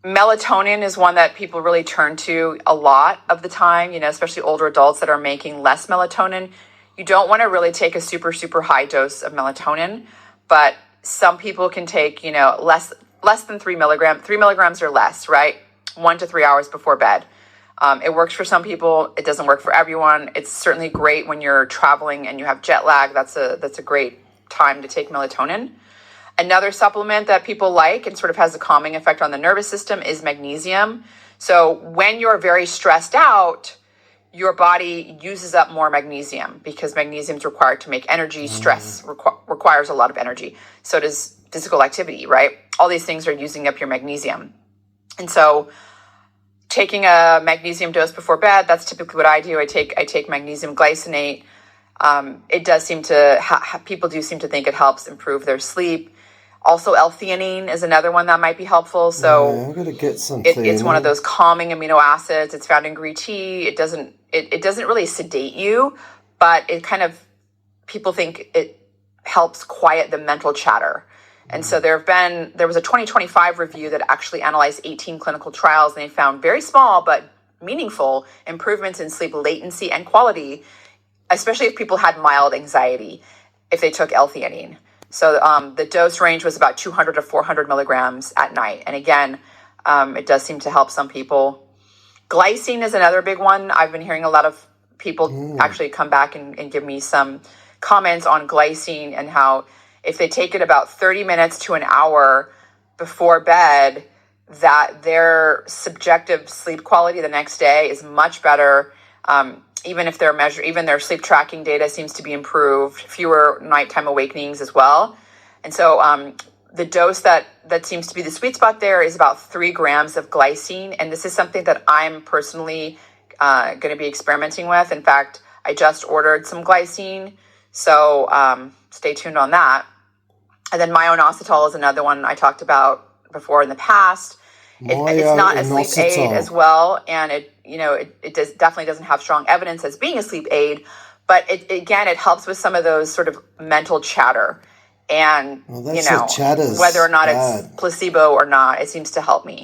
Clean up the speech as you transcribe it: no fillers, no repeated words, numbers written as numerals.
Melatonin is one that people really turn to a lot of the time, especially older adults that are making less melatonin. You don't want to really take a super, super high dose of melatonin, but some people can take, less than 3 milligrams, 3 milligrams or less, right? 1 to 3 hours before bed. It works for some people. It doesn't work for everyone. It's certainly great when you're traveling and you have jet lag. That's a great time to take melatonin. Another supplement that people like and sort of has a calming effect on the nervous system is magnesium. So when you're very stressed out, your body uses up more magnesium because magnesium is required to make energy. Stress requires a lot of energy. So does physical activity, right? All these things are using up your magnesium. And so taking a magnesium dose before bed, that's typically what I do. I take magnesium glycinate. It does seem to, people do seem to think it helps improve their sleep. Also, L-theanine is another one that might be helpful. So I'm gonna get some. It's one of those calming amino acids. It's found in green tea. It doesn't really sedate you, but it kind of, people think it helps quiet the mental chatter. And so there was a 2025 review that actually analyzed 18 clinical trials, and they found very small but meaningful improvements in sleep latency and quality, especially if people had mild anxiety, if they took L-theanine. So the dose range was about 200 to 400 milligrams at night. And again, it does seem to help some people. Glycine is another big one. I've been hearing a lot of people actually come back and give me some comments on glycine and how if they take it about 30 minutes to an hour before bed, that their subjective sleep quality the next day is much better. Even if even their sleep tracking data seems to be improved, fewer nighttime awakenings as well. And so the dose that seems to be the sweet spot there is about 3 grams of glycine. And this is something that I'm personally going to be experimenting with. In fact, I just ordered some glycine. So stay tuned on that. And then myo-inositol is another one I talked about before in the past. It's not a sleep aid as well, and it definitely doesn't have strong evidence as being a sleep aid, but it helps with some of those sort of mental chatter, and whether or not it's placebo or not, it seems to help me.